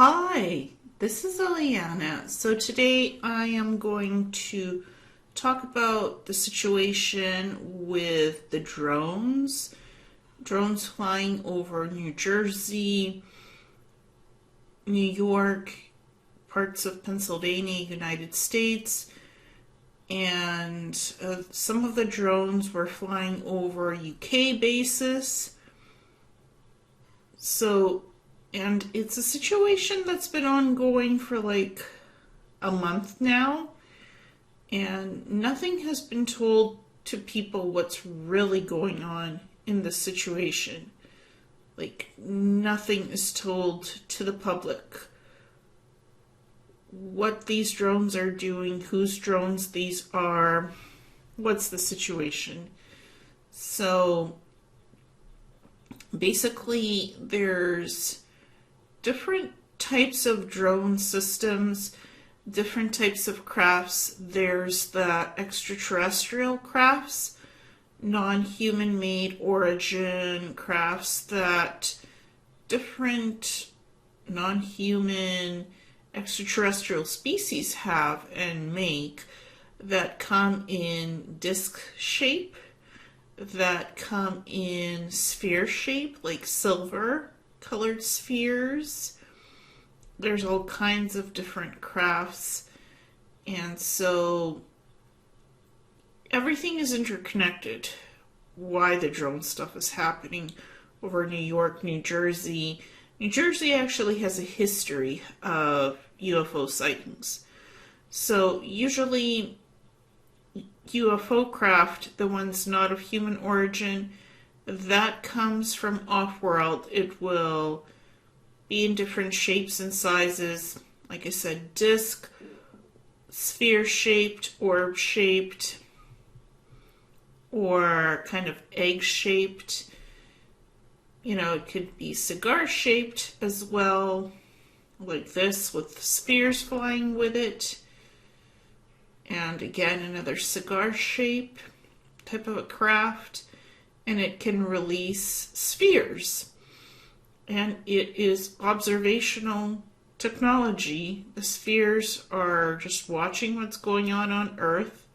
Hi, this is Ileana. So today I am going to talk about the situation with the drones flying over New Jersey, New York, parts of Pennsylvania, United States, and some of the drones were flying over UK bases. And it's a situation that's been ongoing for like a month now, and nothing has been told to people what's really going on in this situation. Like, nothing is told to the public what these drones are doing, whose drones these are, what's the situation. So basically, there's different types of drone systems, different types of crafts. There's the extraterrestrial crafts, non-human made origin crafts that different non-human extraterrestrial species have and make, that come in disc shape, that come in sphere shape, like silver colored spheres. There's all kinds of different crafts, and so everything is interconnected. Why the drone stuff is happening over New York, New Jersey. New Jersey actually has a history of UFO sightings. So usually UFO craft, the ones not of human origin, that comes from off-world. It will be in different shapes and sizes. Like I said, disc, sphere-shaped, orb-shaped, or kind of egg-shaped. You know, it could be cigar-shaped as well, like this, with spheres flying with it. And again, another cigar shape type of a craft. And it can release spheres. And it is observational technology. The spheres are just watching what's going on Earth.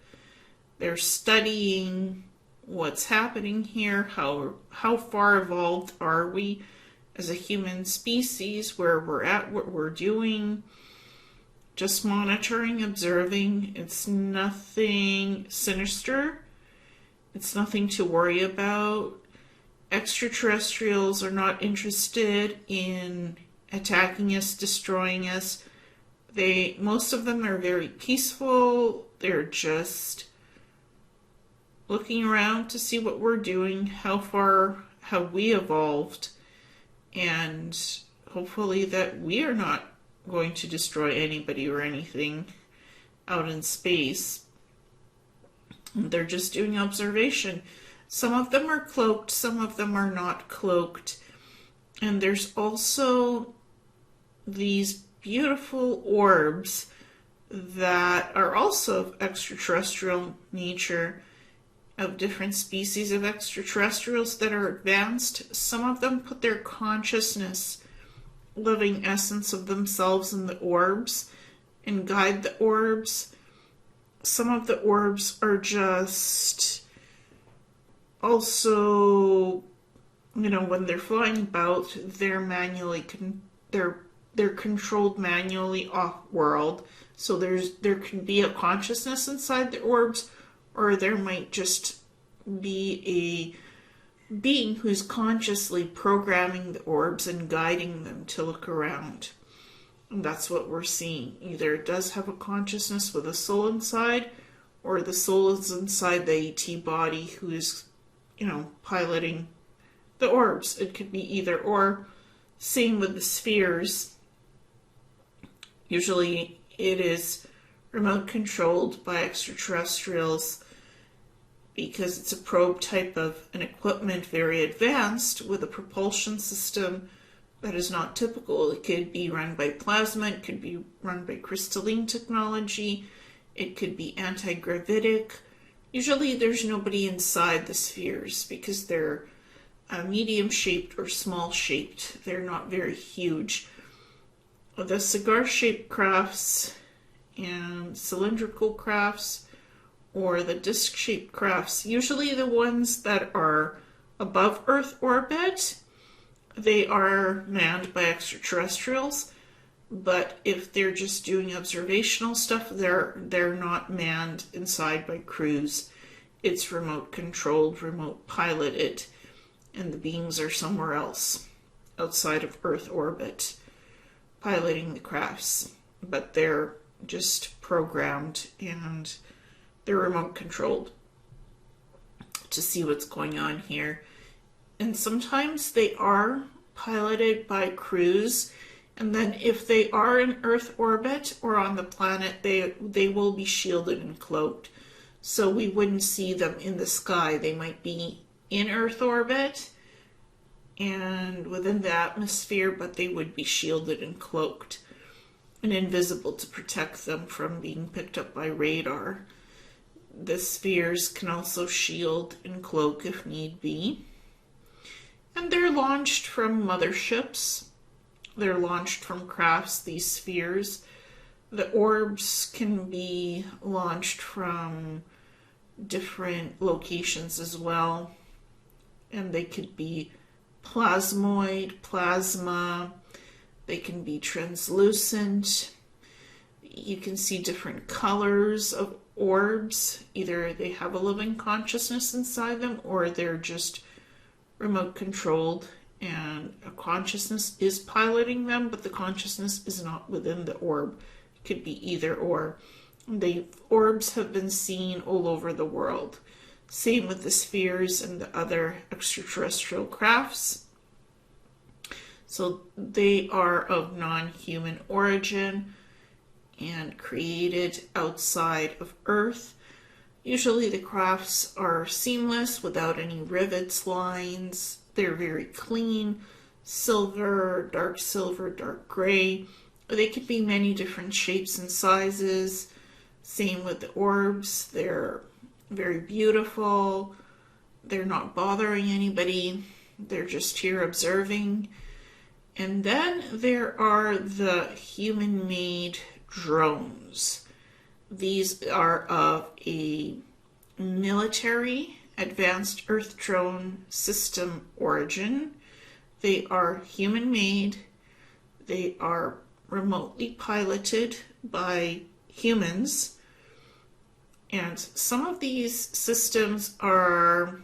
They're studying what's happening here, how far evolved are we as a human species, where we're at, what we're doing. Just monitoring, observing. It's nothing sinister. It's nothing to worry about. Extraterrestrials are not interested in attacking us, destroying us. Most of them are very peaceful. They're just looking around to see what we're doing, how far have we evolved, and hopefully that we are not going to destroy anybody or anything out in space. They're just doing observation. Some of them are cloaked, some of them are not cloaked. And there's also these beautiful orbs that are also of extraterrestrial nature, of different species of extraterrestrials that are advanced. Some of them put their consciousness, living essence of themselves in the orbs and guide the orbs. Some of the orbs are just also, when they're flying about, they're they're controlled manually off-world. So there can be a consciousness inside the orbs, or there might just be a being who's consciously programming the orbs and guiding them to look around. And that's what we're seeing. Either it does have a consciousness with a soul inside, or the soul is inside the AT body who is, piloting the orbs. It could be either or. Same with the spheres. Usually it is remote controlled by extraterrestrials because it's a probe type of an equipment, very advanced, with a propulsion system that is not typical. It could be run by plasma, it could be run by crystalline technology, it could be anti-gravitic. Usually there's nobody inside the spheres because they're medium-shaped or small-shaped. They're not very huge. The cigar-shaped crafts and cylindrical crafts, or the disc-shaped crafts, usually the ones that are above Earth orbit, they are manned by extraterrestrials. But if they're just doing observational stuff, they're not manned inside by crews. It's remote controlled, remote piloted, and the beings are somewhere else outside of Earth orbit piloting the crafts. But they're just programmed and they're remote controlled to see what's going on here. And sometimes they are piloted by crews, and then if they are in Earth orbit or on the planet, they will be shielded and cloaked. So we wouldn't see them in the sky. They might be in Earth orbit and within the atmosphere, but they would be shielded and cloaked and invisible to protect them from being picked up by radar. The spheres can also shield and cloak if need be. And they're launched from motherships. They're launched from crafts, these spheres. The orbs can be launched from different locations as well. And they could be plasmoid, plasma. They can be translucent. You can see different colors of orbs. Either they have a living consciousness inside them, or they're just remote controlled and a consciousness is piloting them, but the consciousness is not within the orb. It could be either or. The orbs have been seen all over the world. Same with the spheres and the other extraterrestrial crafts. So they are of non-human origin and created outside of Earth. Usually the crafts are seamless without any rivets, lines. They're very clean, silver, dark gray. They could be many different shapes and sizes. Same with the orbs. They're very beautiful. They're not bothering anybody. They're just here observing. And then there are the human-made drones. These are of a military advanced Earth drone system origin. They are human-made. They are remotely piloted by humans. And some of these systems are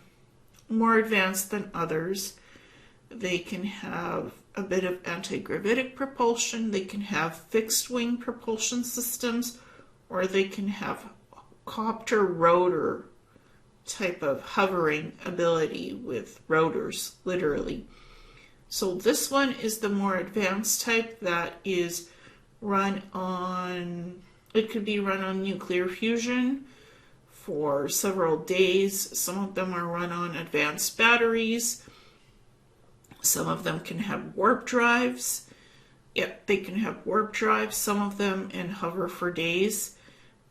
more advanced than others. They can have a bit of anti-gravitic propulsion. They can have fixed-wing propulsion systems, or they can have copter rotor type of hovering ability with rotors, literally. So this one is the more advanced type that is run on, it could be run on nuclear fusion for several days. Some of them are run on advanced batteries. Some of them can have warp drives. Yep, they can have warp drives, some of them, and hover for days.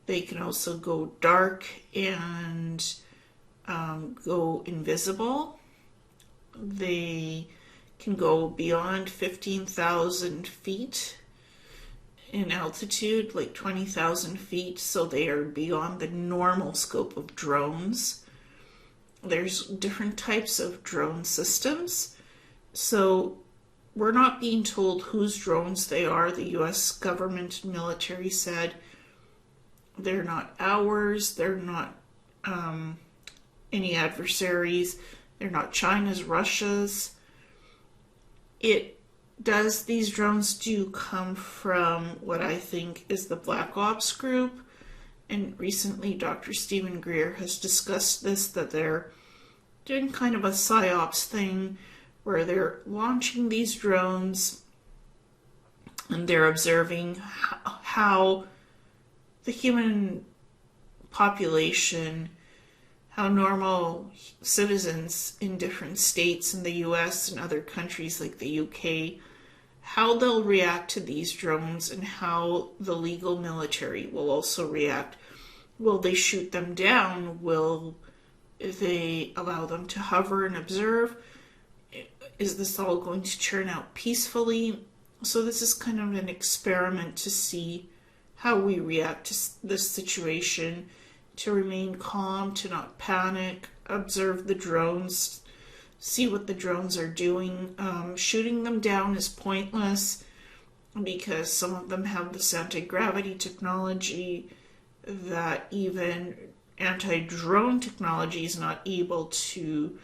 They can also go dark and go invisible. They can go beyond 15,000 feet in altitude, like 20,000 feet, so they are beyond the normal scope of drones. There's different types of drone systems, so we're not being told whose drones they are. The US government military said they're not ours, they're not any adversaries, they're not China's, Russia's. These drones do come from what I think is the Black Ops group, and recently Dr. Stephen Greer has discussed this, that they're doing kind of a psyops thing where they're launching these drones and they're observing how the human population, how normal citizens in different states in the US and other countries like the UK, how they'll react to these drones and how the legal military will also react. Will they shoot them down? Will they allow them to hover and observe? Is this all going to turn out peacefully? So this is kind of an experiment to see how we react to this situation, to remain calm, to not panic, observe the drones, see what the drones are doing. Shooting them down is pointless because some of them have this anti-gravity technology that even anti-drone technology is not able to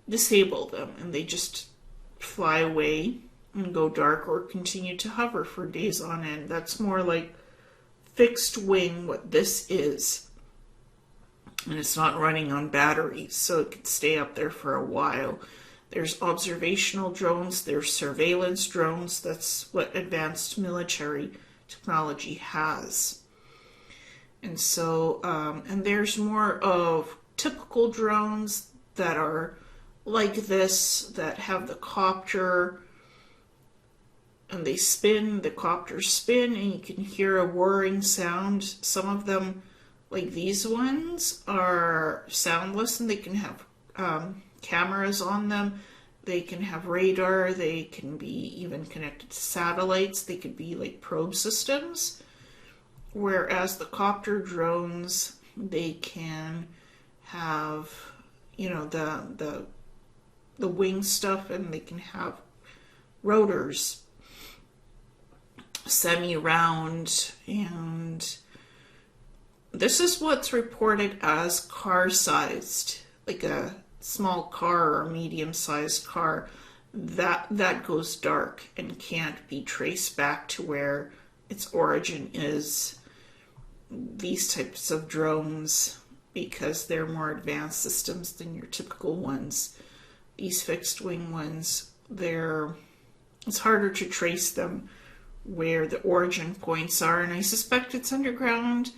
disable them, and they just fly away and go dark or continue to hover for days on end. That's more like fixed wing, what this is. And it's not running on batteries, so it can stay up there for a while. There's observational drones, there's surveillance drones. That's what advanced military technology has. And so, and there's more of typical drones that are like this, that have the copter, and they spin, the copters spin, and you can hear a whirring sound. Some of them, like these ones, are soundless, and they can have cameras on them. They can have radar. They can be even connected to satellites. They could be like probe systems. Whereas the copter drones, they can have, you know, the wing stuff, and they can have rotors, semi-round, and this is what's reported as car-sized, like a small car or medium-sized car. That goes dark and can't be traced back to where its origin is. These types of drones, because they're more advanced systems than your typical ones, these fixed wing ones, it's harder to trace them where the origin points are, and I suspect it's underground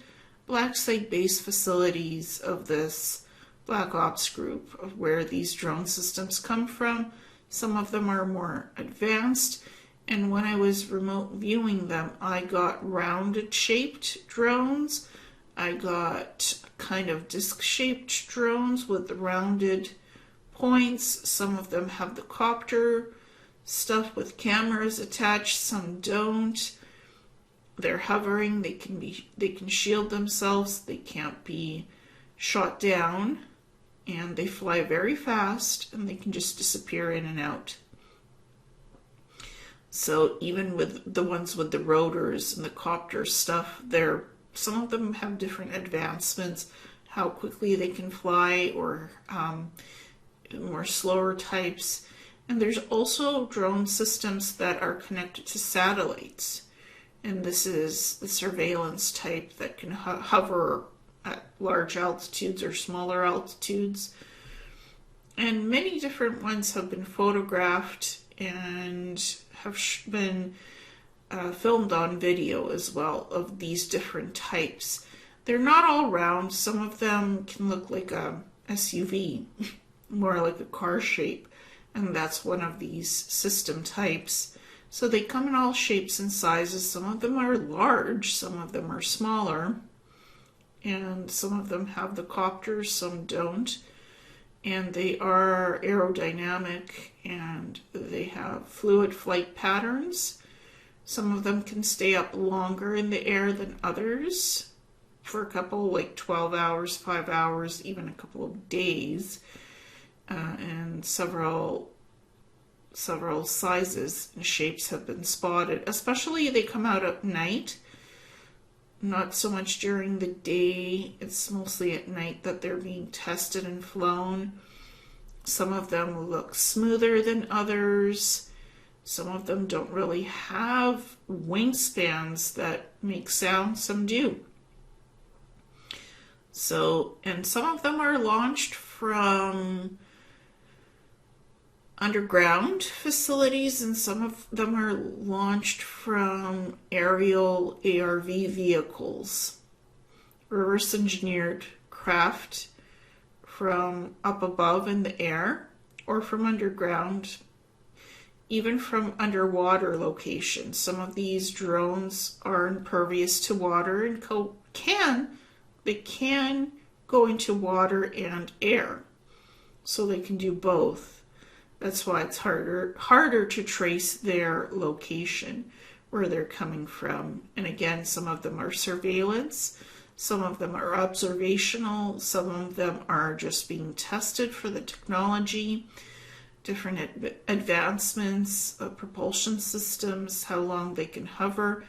black site base facilities of this Black Ops group of where these drone systems come from. Some of them are more advanced, and when I was remote viewing them, I got rounded shaped drones. I got kind of disc shaped drones with the rounded points. Some of them have the copter stuff with cameras attached, some don't. They're hovering, they can shield themselves, they can't be shot down, and they fly very fast, and they can just disappear in and out. So even with the ones with the rotors and the copter stuff, some of them have different advancements, how quickly they can fly, or more slower types. And there's also drone systems that are connected to satellites. And this is the surveillance type that can hover at large altitudes or smaller altitudes. And many different ones have been photographed and have been filmed on video as well of these different types. They're not all round. Some of them can look like a SUV, more like a car shape. And that's one of these system types. So they come in all shapes and sizes. Some of them are large, some of them are smaller, and some of them have the copters, some don't. And they are aerodynamic, and they have fluid flight patterns. Some of them can stay up longer in the air than others, for a couple, like 12 hours, 5 hours, even a couple of days. And several sizes and shapes have been spotted. Especially they come out at night, not so much during the day. It's mostly at night that they're being tested and flown. Some of them look smoother than others. Some of them don't really have wingspans that make sound. Some do. So, and some of them are launched from underground facilities, and some of them are launched from aerial ARV vehicles, reverse engineered craft from up above in the air or from underground, even from underwater locations. Some of these drones are impervious to water and they can go into water and air, so they can do both. That's why it's harder to trace their location, where they're coming from. And again, some of them are surveillance, some of them are observational, some of them are just being tested for the technology, different advancements of propulsion systems, how long they can hover,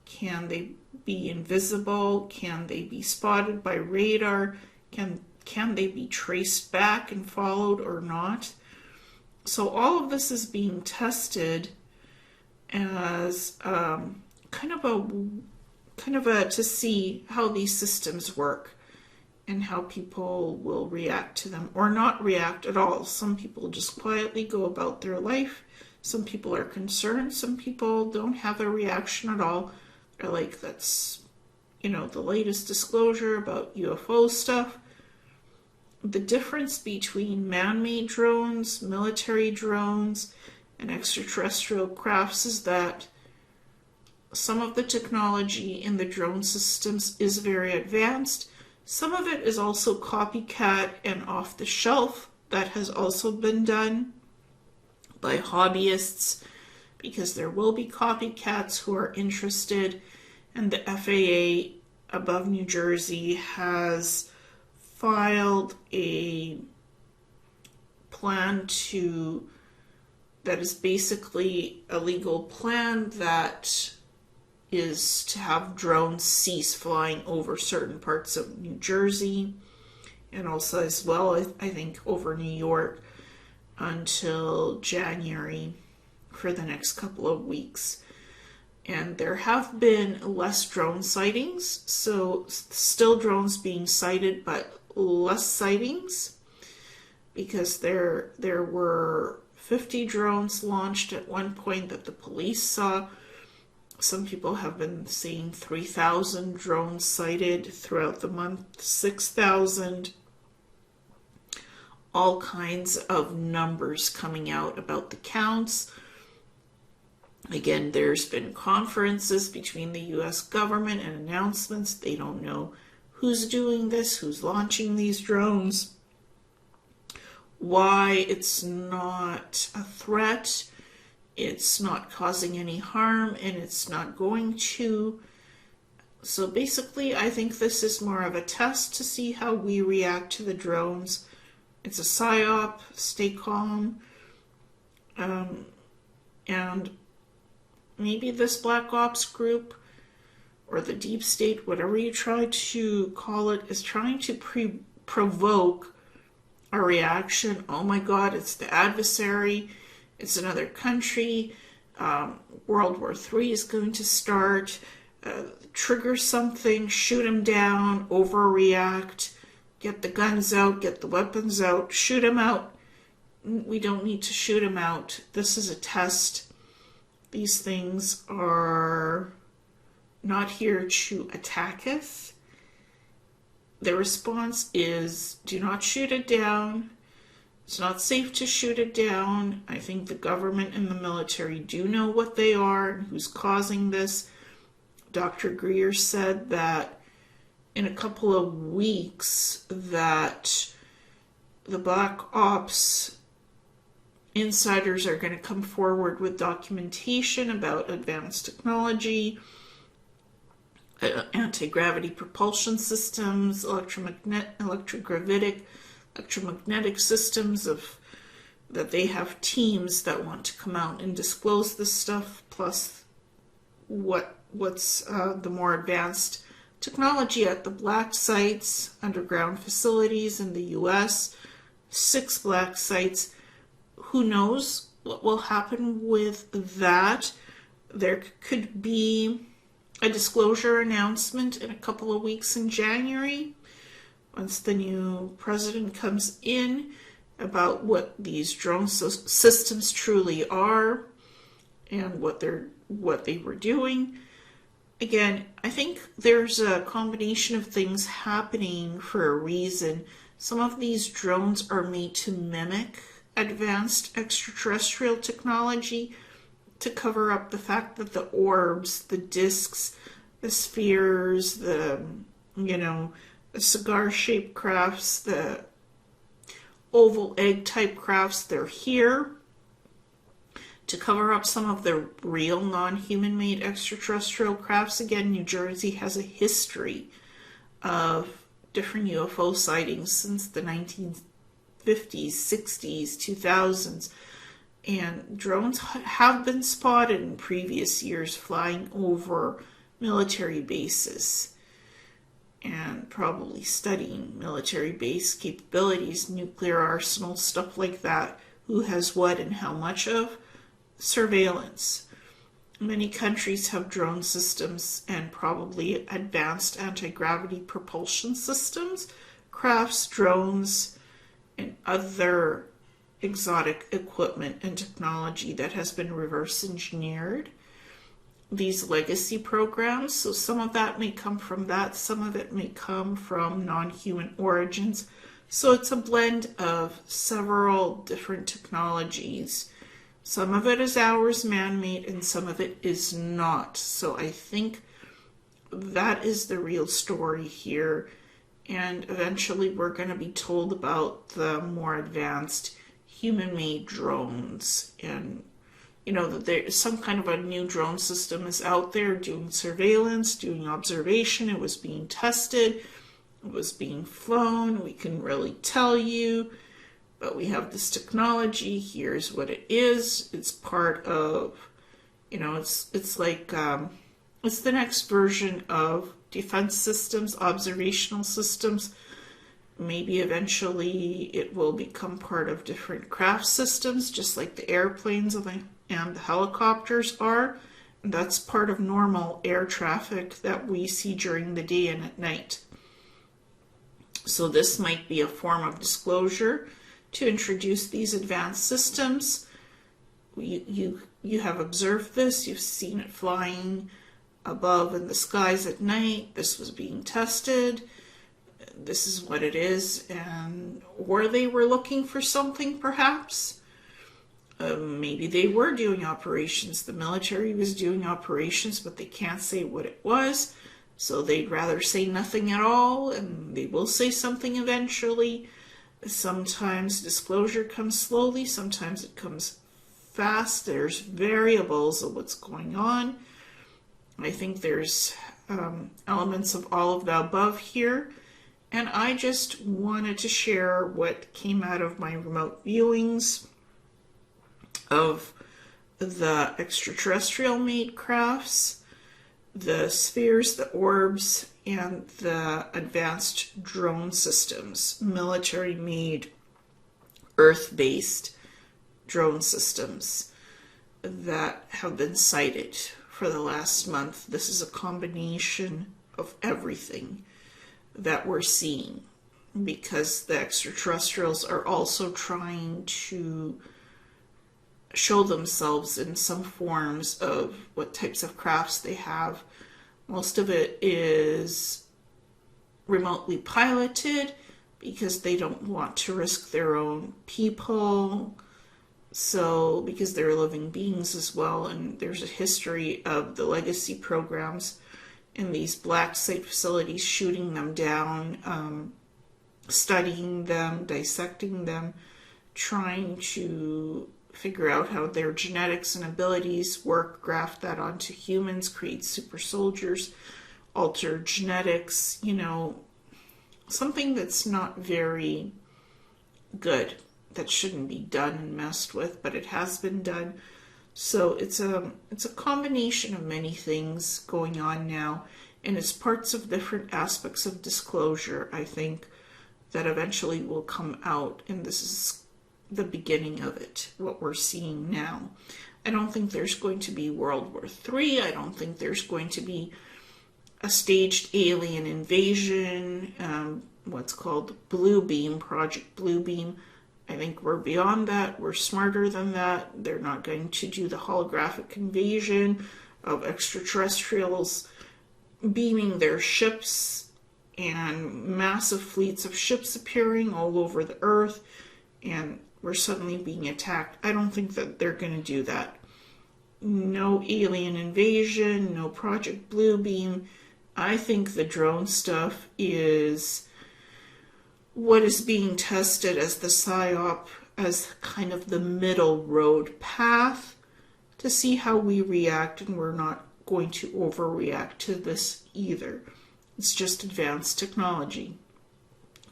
can they be invisible, can they be spotted by radar, can they be traced back and followed or not. So all of this is being tested as kind of a to see how these systems work and how people will react to them or not react at all. Some people just quietly go about their life. Some people are concerned. Some people don't have a reaction at all. They're like, that's, the latest disclosure about UFO stuff. The difference between man-made drones, military drones, and extraterrestrial crafts is that some of the technology in the drone systems is very advanced. Some of it is also copycat and off the shelf. That has also been done by hobbyists, because there will be copycats who are interested. And the FAA above New Jersey has filed a plan that is basically a legal plan that is to have drones cease flying over certain parts of New Jersey, and also as well, I think, over New York until January for the next couple of weeks. And there have been less drone sightings, so still drones being sighted, but less sightings, because there were 50 drones launched at one point that the police saw. Some people have been seeing 3,000 drones sighted throughout the month, 6,000. All kinds of numbers coming out about the counts. Again, there's been conferences between the US government and announcements. They don't know who's doing this, who's launching these drones, why it's not a threat, it's not causing any harm, and it's not going to. So basically, I think this is more of a test to see how we react to the drones. It's a psyop, stay calm, and maybe this Black Ops group or the deep state, whatever you try to call it, is trying to provoke a reaction. Oh my God, it's the adversary. It's another country. World War III is going to start. Trigger something, shoot him down, overreact, get the guns out, get the weapons out, shoot him out. We don't need to shoot him out. This is a test. These things are not here to attack us. The response is, do not shoot it down. It's not safe to shoot it down. I think the government and the military do know what they are and who's causing this. Dr. Greer said that in a couple of weeks that the Black Ops insiders are going to come forward with documentation about advanced technology, anti-gravity propulsion systems, electromagnetic systems that they have teams that want to come out and disclose this stuff, plus what's the more advanced technology at the black sites, underground facilities in the US, 6 black sites. Who knows what will happen with that? There could be a disclosure announcement in a couple of weeks in January, once the new president comes in, about what these drone systems truly are and what they were doing. Again, I think there's a combination of things happening for a reason. Some of these drones are made to mimic advanced extraterrestrial technology, to cover up the fact that the orbs, the discs, the spheres, the cigar-shaped crafts, the oval egg type crafts, they're here. To cover up some of the real non-human made extraterrestrial crafts, again, New Jersey has a history of different UFO sightings since the 1950s, 60s, 2000s. And drones have been spotted in previous years flying over military bases and probably studying military base capabilities, nuclear arsenals, stuff like that. Who has what and how much of? Surveillance. Many countries have drone systems and probably advanced anti-gravity propulsion systems, crafts, drones, and other exotic equipment and technology that has been reverse engineered. These legacy programs, so some of that may come from that, some of it may come from non-human origins. So it's a blend of several different technologies. Some of it is ours, man-made, and some of it is not. So I think that is the real story here. And eventually we're going to be told about the more advanced human-made drones, and that there's some kind of a new drone system is out there doing surveillance, doing observation. It was being tested, it was being flown. We can really tell you, but we have this technology. Here's what it is. It's part of, it's like it's the next version of defense systems, observational systems. Maybe eventually it will become part of different craft systems, just like the airplanes and the helicopters are. And that's part of normal air traffic that we see during the day and at night. So this might be a form of disclosure to introduce these advanced systems. You have observed this, you've seen it flying above in the skies at night. This was being tested. This is what it is, or they were looking for something, perhaps. Maybe they were doing operations. The military was doing operations, but they can't say what it was, so they'd rather say nothing at all, and they will say something eventually. Sometimes disclosure comes slowly, sometimes it comes fast. There's variables of what's going on. I think there's elements of all of the above here. And I just wanted to share what came out of my remote viewings of the extraterrestrial made crafts, the spheres, the orbs, and the advanced drone systems, military made, earth-based drone systems that have been sighted for the last month. This is a combination of everything that we're seeing, because the extraterrestrials are also trying to show themselves in some forms of what types of crafts they have. Most of it is remotely piloted because they don't want to risk their own people. So, because they're living beings as well, and there's a history of the legacy programs in these black site facilities, shooting them down, studying them, dissecting them, trying to figure out how their genetics and abilities work, graft that onto humans, create super soldiers, alter genetics, something that's not very good, that shouldn't be done and messed with, but it has been done. So it's a combination of many things going on now, and it's parts of different aspects of disclosure, I think, that eventually will come out, and this is the beginning of it, what we're seeing now. I don't think there's going to be World War III. I don't think there's going to be a staged alien invasion, what's called Blue Beam, Project Blue Beam. I think we're beyond that. We're smarter than that. They're not going to do the holographic invasion of extraterrestrials beaming their ships and massive fleets of ships appearing all over the Earth, and we're suddenly being attacked. I don't think that they're going to do that. No alien invasion, no Project Blue Beam. I think the drone stuff is what is being tested as the PSYOP, as kind of the middle road path to see how we react, and we're not going to overreact to this either. It's just advanced technology.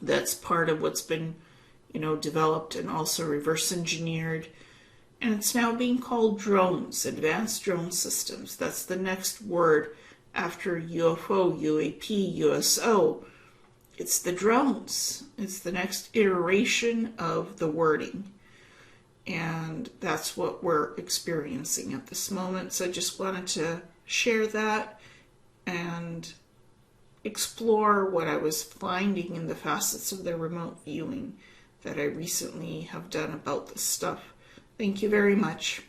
That's part of what's been, developed and also reverse engineered. And it's now being called drones, advanced drone systems. That's the next word after UFO, UAP, USO. It's the drones. It's the next iteration of the wording. And that's what we're experiencing at this moment. So I just wanted to share that and explore what I was finding in the facets of the remote viewing that I recently have done about this stuff. Thank you very much.